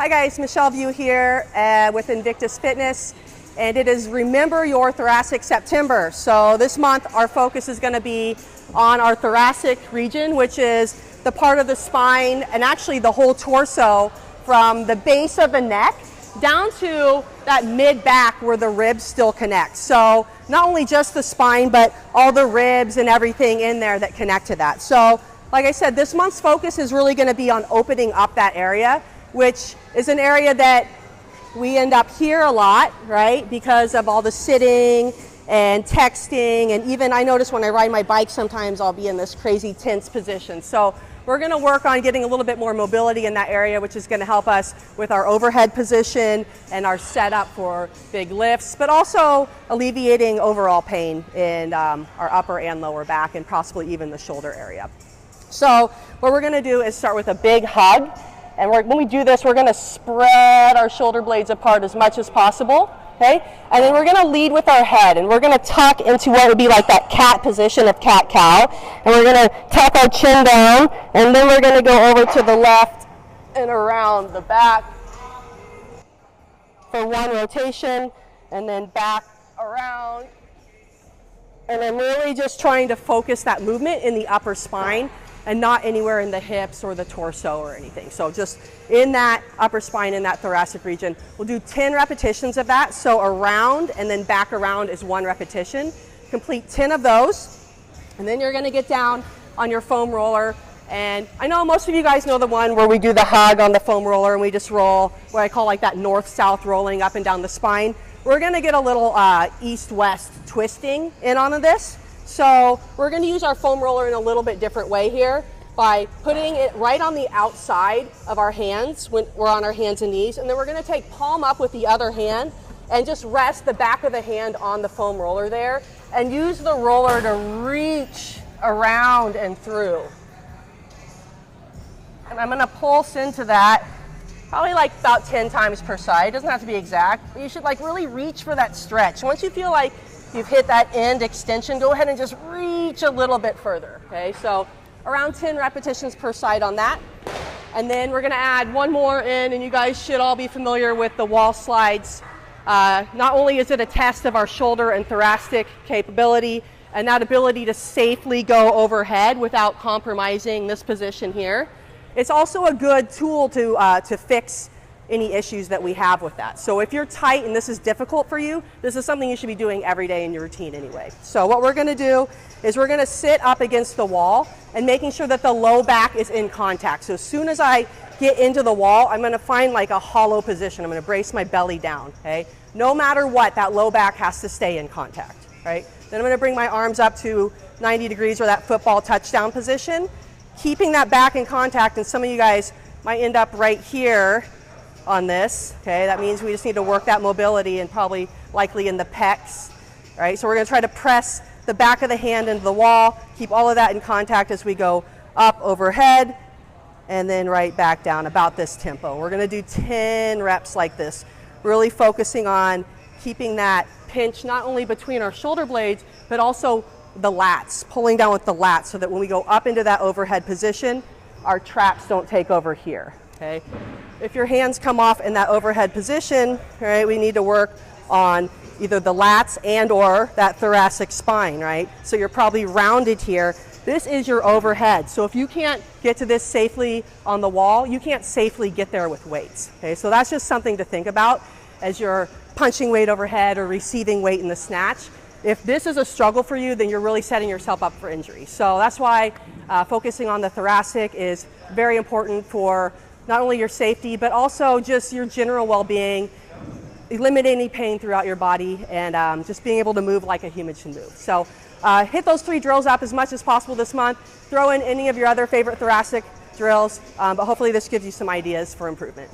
Hi guys, Michelle View here with Invictus Fitness, and it is Remember Your Thoracic September. So this month our focus is going to be on our thoracic region, which is the part of the spine and actually the whole torso from the base of the neck down to that mid-back where the ribs still connect. So not only just the spine, but all the ribs and everything in there that connect to that. So like I said, this month's focus is really going to be on opening up that area, which is an area that we end up here a lot, right? Because of all the sitting and texting, and even I notice when I ride my bike, sometimes I'll be in this crazy tense position. So we're gonna work on getting a little bit more mobility in that area, which is gonna help us with our overhead position and our setup for big lifts, but also alleviating overall pain in our upper and lower back and possibly even the shoulder area. So what we're gonna do is start with a big hug. And when we do this, we're going to spread our shoulder blades apart as much as possible, okay? And then we're going to lead with our head, and we're going to tuck into what would be like that cat position of cat-cow. And we're going to tuck our chin down, and then we're going to go over to the left and around the back for one rotation, and then back around. And I'm really just trying to focus that movement in the upper spine and not anywhere in the hips or the torso or anything. So just in that upper spine, in that thoracic region. We'll do 10 repetitions of that. So around and then back around is one repetition. Complete 10 of those. And then you're gonna get down on your foam roller. And I know most of you guys know the one where we do the hug on the foam roller and we just roll what I call like that north-south rolling up and down the spine. We're gonna get a little east-west twisting in on this. So we're going to use our foam roller in a little bit different way here by putting it right on the outside of our hands when we're on our hands and knees. And then we're going to take palm up with the other hand and just rest the back of the hand on the foam roller there and use the roller to reach around and through. And I'm going to pulse into that probably like about 10 times per side. It doesn't have to be exact, but you should like really reach for that stretch. Once you feel like you've hit that end extension, go ahead and just reach a little bit further, okay? So around 10 repetitions per side on that. And then we're gonna add one more in, and you guys should all be familiar with the wall slides. Not only is it a test of our shoulder and thoracic capability and that ability to safely go overhead without compromising this position here, it's also a good tool to fix any issues that we have with that. So if you're tight and this is difficult for you, this is something you should be doing every day in your routine anyway. So what we're gonna do is we're gonna sit up against the wall and making sure that the low back is in contact. So as soon as I get into the wall, I'm gonna find like a hollow position. I'm gonna brace my belly down, okay? No matter what, that low back has to stay in contact, right? Then I'm gonna bring my arms up to 90 degrees or that football touchdown position, keeping that back in contact, and some of you guys might end up right here on this, okay? That means we just need to work that mobility and probably likely in the pecs, right? So we're gonna try to press the back of the hand into the wall, keep all of that in contact as we go up overhead and then right back down, about this tempo. We're gonna do 10 reps like this, really focusing on keeping that pinch not only between our shoulder blades, but also the lats, pulling down with the lats so that when we go up into that overhead position, our traps don't take over here, okay? If your hands come off in that overhead position, right, we need to work on either the lats and or that thoracic spine, right? So you're probably rounded here. This is your overhead. So if you can't get to this safely on the wall, you can't safely get there with weights, okay? So that's just something to think about as you're punching weight overhead or receiving weight in the snatch. If this is a struggle for you, then you're really setting yourself up for injury. So that's why focusing on the thoracic is very important for not only your safety, but also just your general well-being, eliminating any pain throughout your body, and just being able to move like a human should move. So hit those 3 drills up as much as possible this month. Throw in any of your other favorite thoracic drills, but hopefully this gives you some ideas for improvement.